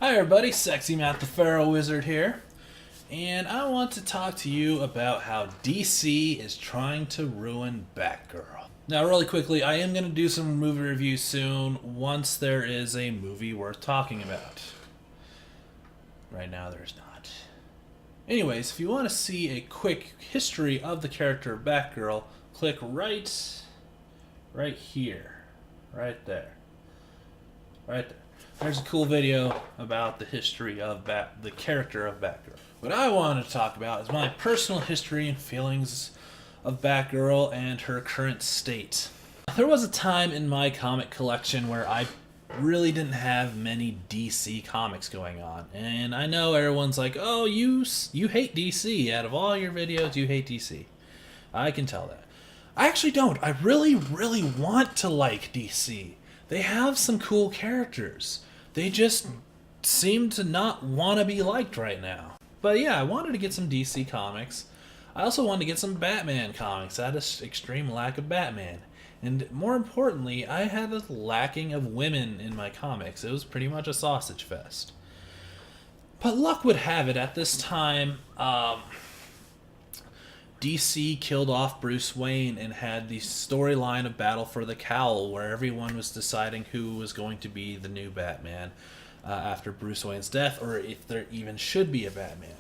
Hi everybody, Sexy Matt the Pharaoh Wizard here, and I want to talk to you about how DC is trying to ruin Batgirl. Now, really quickly, I am going to do some movie reviews soon once there is a movie worth talking about. Right now, there's not. Anyways, if you want to see a quick history of the character of Batgirl, click right here, right there. Right there. There's a cool video about the history of the character of Batgirl. What I want to talk about is my personal history and feelings of Batgirl and her current state. There was a time in my comic collection where I really didn't have many DC comics going on, and I know everyone's like, "Oh, you hate DC. Out of all your videos, you hate DC." I can tell that. I actually don't. I really, really want to like DC. They have some cool characters. They just seem to not want to be liked right now. But yeah, I wanted to get some DC comics. I also wanted to get some Batman comics. I had an extreme lack of Batman. And more importantly, I had a lacking of women in my comics. It was pretty much a sausage fest. But luck would have it, at this time, DC killed off Bruce Wayne and had the storyline of Battle for the Cowl, where everyone was deciding who was going to be the new Batman after Bruce Wayne's death, or if there even should be a Batman.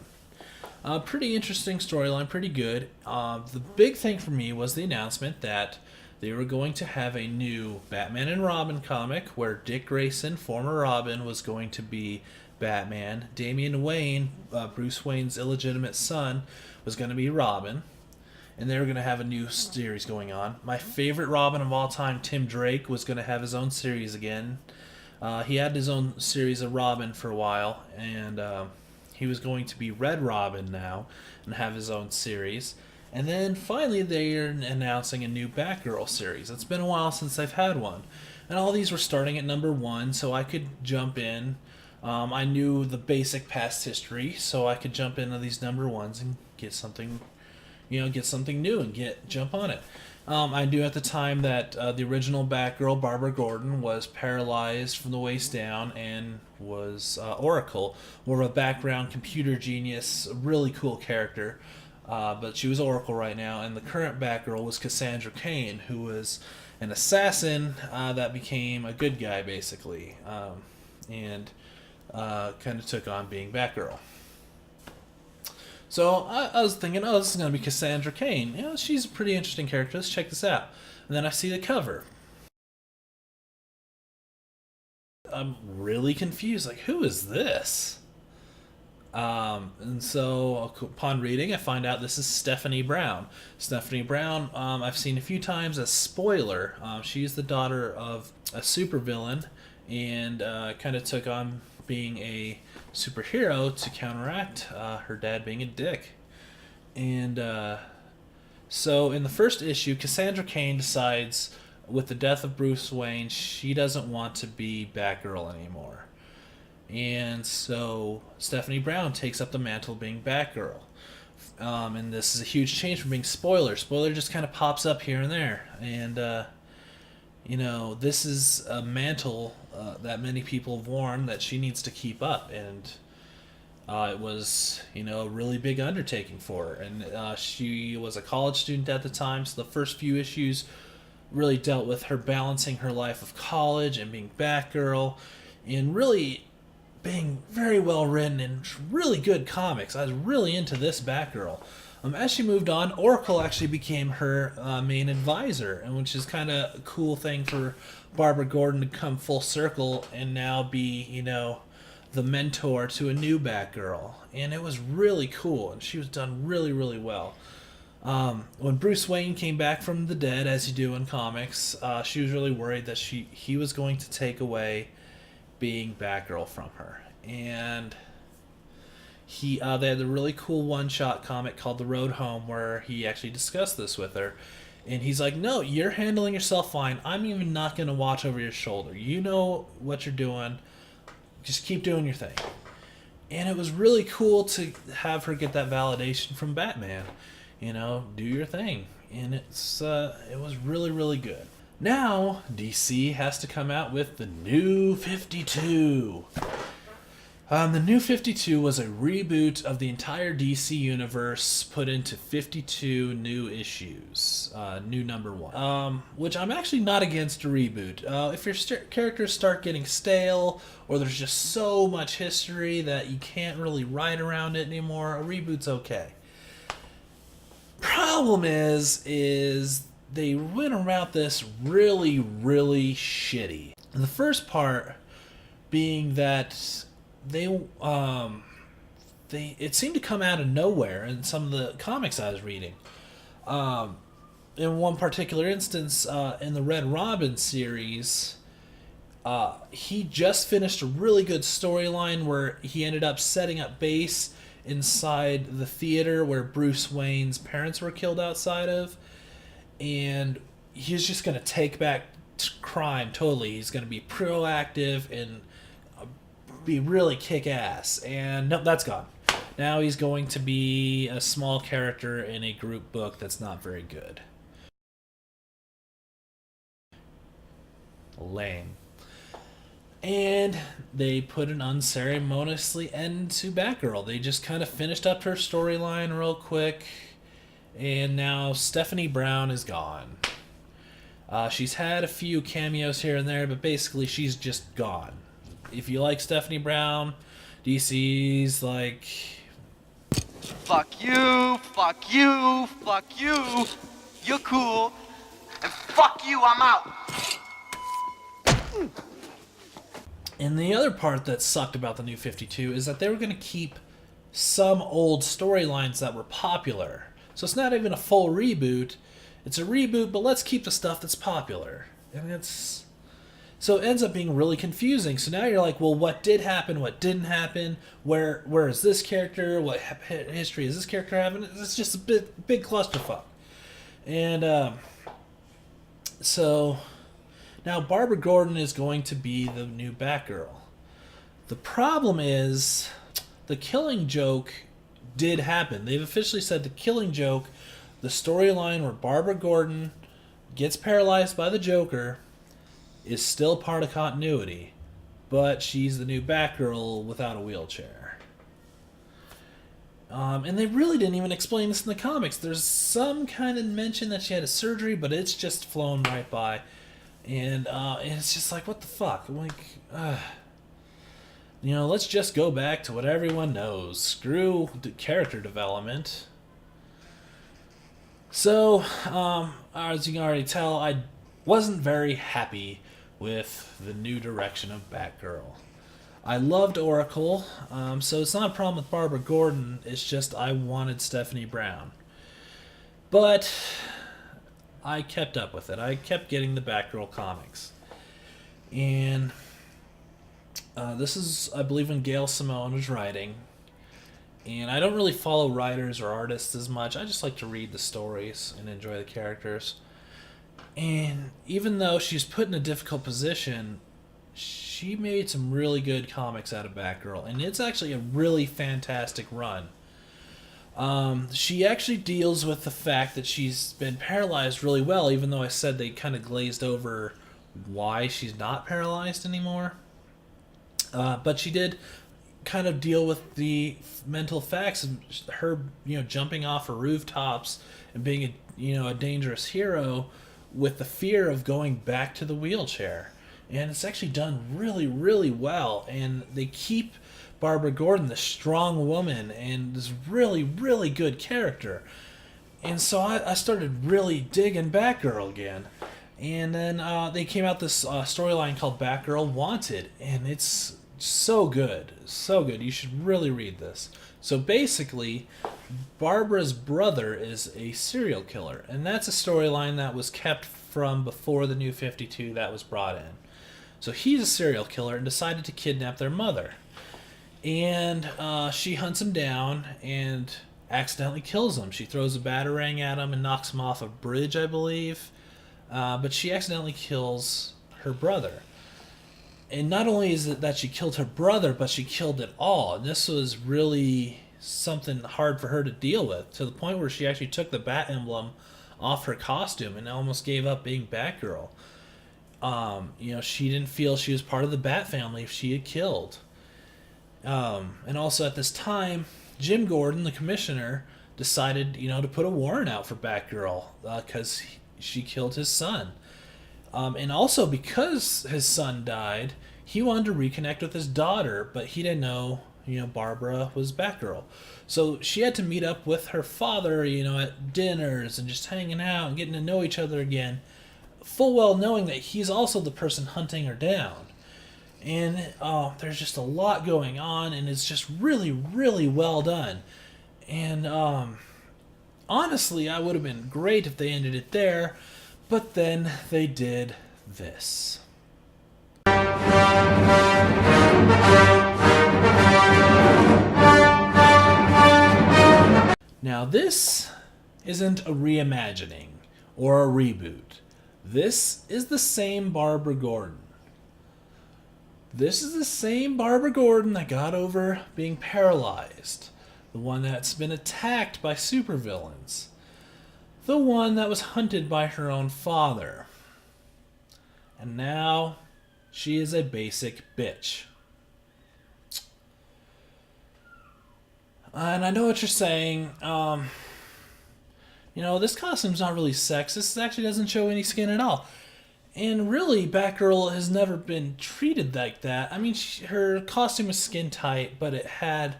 Pretty interesting storyline, pretty good. The big thing for me was the announcement that they were going to have a new Batman and Robin comic where Dick Grayson, former Robin, was going to be Batman. Damian Wayne, Bruce Wayne's illegitimate son, was going to be Robin. And they were going to have a new series going on. My favorite Robin of all time, Tim Drake, was going to have his own series again. He had his own series of Robin for a while, and he was going to be Red Robin now and have his own series. And then finally they're announcing a new Batgirl series. It's been a while since they've had one. And all these were starting at #1, so I could jump in. I knew the basic past history, so I could jump into these #1s and get something, get something new and jump on it. I knew at the time that the original Batgirl, Barbara Gordon, was paralyzed from the waist down and was Oracle, more of a background computer genius, a really cool character. But she was Oracle right now, and the current Batgirl was Cassandra Cain, who was an assassin that became a good guy, basically, and kind of took on being Batgirl. So I was thinking, oh, this is going to be Cassandra Cain. She's a pretty interesting character. Let's check this out. And then I see the cover. I'm really confused. Like, who is this? And so upon reading, I find out this is Stephanie Brown. Stephanie Brown, I've seen a few times as Spoiler. She's the daughter of a supervillain and kind of took on being a superhero to counteract her dad being a dick. And so in the first issue, Cassandra Cain decides, with the death of Bruce Wayne, she doesn't want to be Batgirl anymore. And so Stephanie Brown takes up the mantle of being Batgirl. And this is a huge change from being Spoiler. Spoiler just kind of pops up here and there. And, this is a mantle that many people have worn that she needs to keep up. And it was, a really big undertaking for her. And she was a college student at the time, so the first few issues really dealt with her balancing her life of college and being Batgirl, and really being very well written and really good comics. I was really into this Batgirl. As she moved on, Oracle actually became her main advisor, and which is kind of a cool thing for Barbara Gordon to come full circle and now be, the mentor to a new Batgirl. And it was really cool, and she was done really, really well. When Bruce Wayne came back from the dead, as you do in comics, she was really worried that he was going to take away being Batgirl from her. And they had a really cool one-shot comic called The Road Home where he actually discussed this with her. And he's like, no, you're handling yourself fine. I'm even not going to watch over your shoulder. You know what you're doing. Just keep doing your thing. And it was really cool to have her get that validation from Batman. Do your thing. And it was really, really good. Now, DC has to come out with the new 52. The New 52 was a reboot of the entire DC universe put into 52 new issues, new number one. Which I'm actually not against a reboot. If your characters start getting stale, or there's just so much history that you can't really write around it anymore, a reboot's okay. Problem is they went around this really, really shitty. And the first part being that they it seemed to come out of nowhere in some of the comics I was reading. In one particular instance, in the Red Robin series, he just finished a really good storyline where he ended up setting up base inside the theater where Bruce Wayne's parents were killed outside of, and he's just going to take back crime totally. He's going to be proactive and be really kick-ass, and nope, that's gone. Now he's going to be a small character in a group book that's not very good. Lame. And they put an unceremoniously end to Batgirl. They just kind of finished up her storyline real quick, and now Stephanie Brown is gone. She's had a few cameos here and there, but basically she's just gone. If you like Stephanie Brown, DC's like... Fuck you, fuck you, fuck you. You're cool. And fuck you, I'm out. And the other part that sucked about the New 52 is that they were going to keep some old storylines that were popular. So it's not even a full reboot. It's a reboot, but let's keep the stuff that's popular. And it's... So it ends up being really confusing. So now you're like, well, what did happen? What didn't happen? Where is this character? What history is this character having? It's just a big clusterfuck. And so now Barbara Gordon is going to be the new Batgirl. The problem is the Killing Joke did happen. They've officially said the Killing Joke, the storyline where Barbara Gordon gets paralyzed by the Joker, is still part of continuity, but she's the new Batgirl without a wheelchair. And they really didn't even explain this in the comics. There's some kind of mention that she had a surgery, but it's just flown right by. And it's just like, what the fuck? I'm like, let's just go back to what everyone knows. Screw the character development. So, as you can already tell, I wasn't very happy with the new direction of Batgirl. I loved Oracle, so it's not a problem with Barbara Gordon, it's just I wanted Stephanie Brown. But I kept up with it. I kept getting the Batgirl comics. And this is, I believe, when Gail Simone was writing. And I don't really follow writers or artists as much. I just like to read the stories and enjoy the characters. And even though she's put in a difficult position, she made some really good comics out of Batgirl. And it's actually a really fantastic run. She actually deals with the fact that she's been paralyzed really well, even though I said they kind of glazed over why she's not paralyzed anymore. But she did kind of deal with the mental facts of her, jumping off of rooftops and being a dangerous hero with the fear of going back to the wheelchair. And it's actually done really, really well. And they keep Barbara Gordon this strong woman and this really, really good character. And so I started really digging Batgirl again. And then they came out this storyline called Batgirl Wanted. And it's so good. So good. You should really read this. So basically, Barbara's brother is a serial killer. And that's a storyline that was kept from before the New 52 that was brought in. So he's a serial killer and decided to kidnap their mother. And she hunts him down and accidentally kills him. She throws a batarang at him and knocks him off a bridge, I believe. But she accidentally kills her brother. And not only is it that she killed her brother, but she killed it all. And this was really something hard for her to deal with, to the point where she actually took the bat emblem off her costume and almost gave up being Batgirl. She didn't feel she was part of the Bat family if she had killed. And also at this time, Jim Gordon, the commissioner, decided, to put a warrant out for Batgirl because she killed his son. And also because his son died, he wanted to reconnect with his daughter, but he didn't know, Barbara was Batgirl. So she had to meet up with her father, at dinners and just hanging out and getting to know each other again, full well knowing that he's also the person hunting her down. And there's just a lot going on, and it's just really, really well done. And honestly, I would have been great if they ended it there, but then they did this. Now, this isn't a reimagining or a reboot. This is the same Barbara Gordon. This is the same Barbara Gordon that got over being paralyzed. The one that's been attacked by supervillains. The one that was hunted by her own father. And now, she is a basic bitch. And I know what you're saying. This costume's not really sexist. It actually doesn't show any skin at all. And really, Batgirl has never been treated like that. I mean, her costume was skin tight, but it had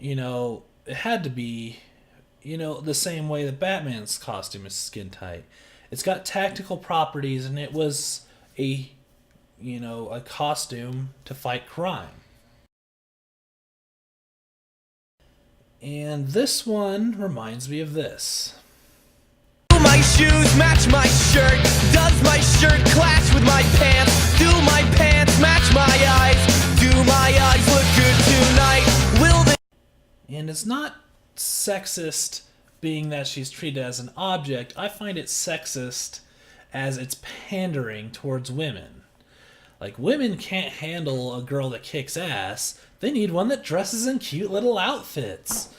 to be, the same way that Batman's costume is skin tight. It's got tactical properties, and it was a costume to fight crime. And this one reminds me of this. My shoes match my shirt. Does my shirt clash with my pants? Do my pants match my eyes? Do my eyes look good tonight? Will they? And it's not sexist being that she's treated as an object. I find it sexist as it's pandering towards women. Like, women can't handle a girl that kicks ass. They need one that dresses in cute little outfits.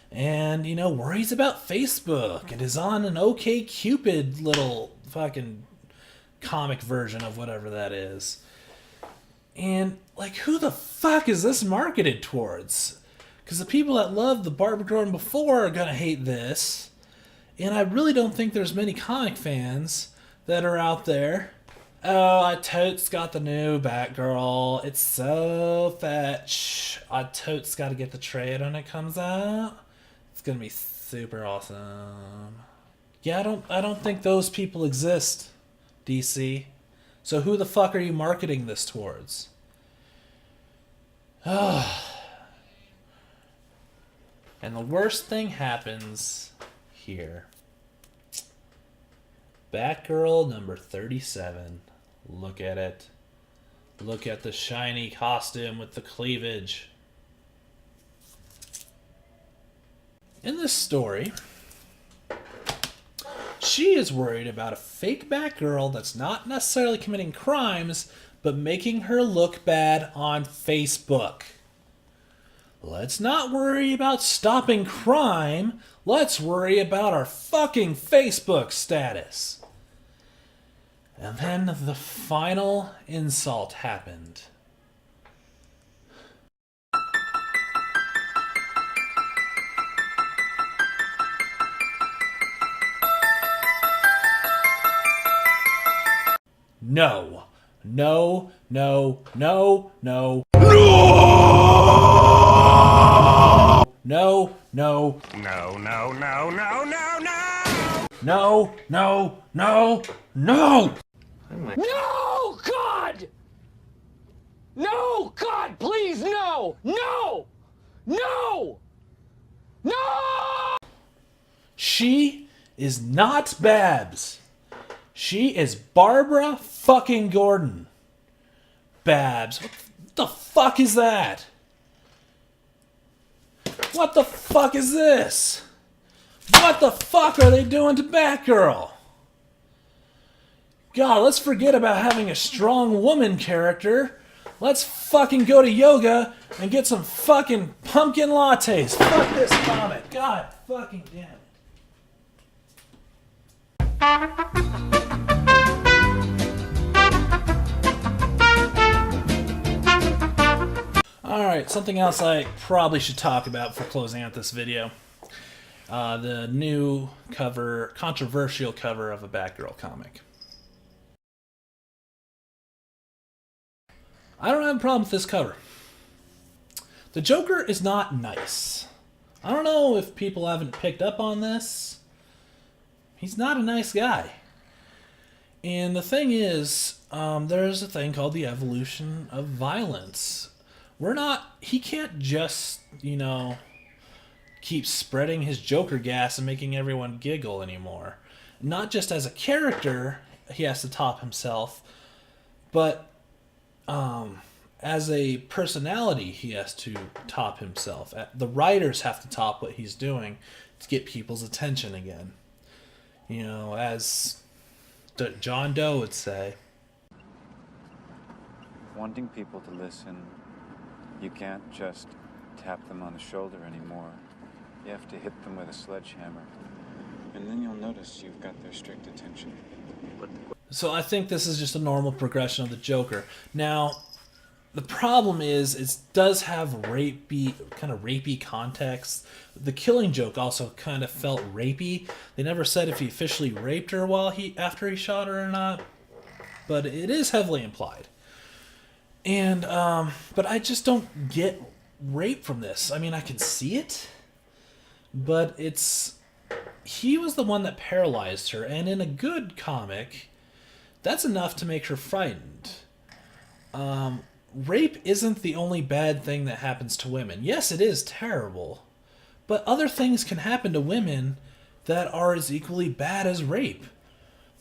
And, worries about Facebook and is on an OkCupid little fucking comic version of whatever that is. And, who the fuck is this marketed towards? Because the people that loved the Barbara Gordon before are gonna hate this. And I really don't think there's many comic fans that are out there. Oh, I totes got the new Batgirl. It's so fetch. I totes gotta get the trade when it comes out. It's gonna be super awesome. Yeah, I don't think those people exist, DC. So who the fuck are you marketing this towards? And the worst thing happens here. Batgirl number 37. Look at it. Look at the shiny costume with the cleavage. In this story, she is worried about a fake Batgirl that's not necessarily committing crimes, but making her look bad on Facebook. Let's not worry about stopping crime. Let's worry about our fucking Facebook status. And then the final insult happened. No. No, no, no, no. No, no. No, no, no, no, no, no! No, no, no, no! No, God! No, God, please, no! No! No! No! She is not Babs. She is Barbara fucking Gordon. Babs. What the fuck is that? What the fuck is this? What the fuck are they doing to Batgirl? God, let's forget about having a strong woman character. Let's fucking go to yoga and get some fucking pumpkin lattes. Fuck this comic. God fucking damn it. Alright, something else I probably should talk about for closing out this video. The new cover, controversial cover of a Batgirl comic. I don't have a problem with this cover. The Joker is not nice. I don't know if people haven't picked up on this. He's not a nice guy. And the thing is, there's a thing called the evolution of violence. He can't just, keep spreading his Joker gas and making everyone giggle anymore. Not just as a character, he has to top himself, but as a personality, he has to top himself. The writers have to top what he's doing to get people's attention again. As John Doe would say. Wanting people to listen, you can't just tap them on the shoulder anymore. You have to hit them with a sledgehammer. And then you'll notice you've got their strict attention. So I think this is just a normal progression of the Joker. Now, the problem is it does have rapey context. The Killing Joke also kind of felt rapey. They never said if he officially raped her after he shot her or not, but it is heavily implied. And but I just don't get rape from this. I mean, I can see it, but he was the one that paralyzed her, and in a good comic, that's enough to make her frightened. Rape isn't the only bad thing that happens to women. Yes, it is terrible, but other things can happen to women that are as equally bad as rape.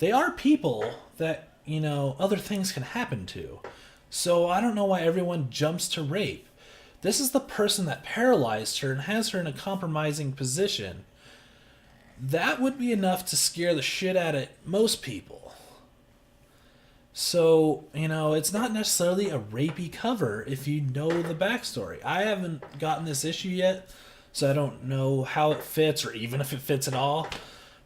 They are people that, other things can happen to. So I don't know why everyone jumps to rape. This is the person that paralyzed her and has her in a compromising position. That would be enough to scare the shit out of most people. So, it's not necessarily a rapey cover if you know the backstory. I haven't gotten this issue yet, so I don't know how it fits or even if it fits at all.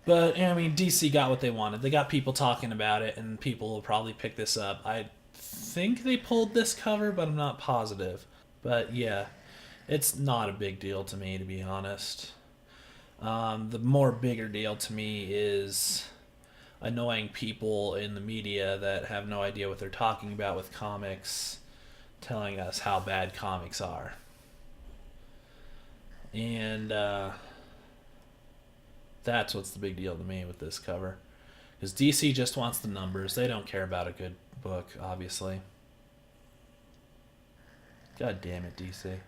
But, DC got what they wanted. They got people talking about it, and people will probably pick this up. I think they pulled this cover, but I'm not positive. But, yeah, it's not a big deal to me, to be honest. The more bigger deal to me is annoying people in the media that have no idea what they're talking about with comics, telling us how bad comics are. And that's what's the big deal to me with this cover. Because DC just wants the numbers. They don't care about a good book, obviously. God damn it, DC.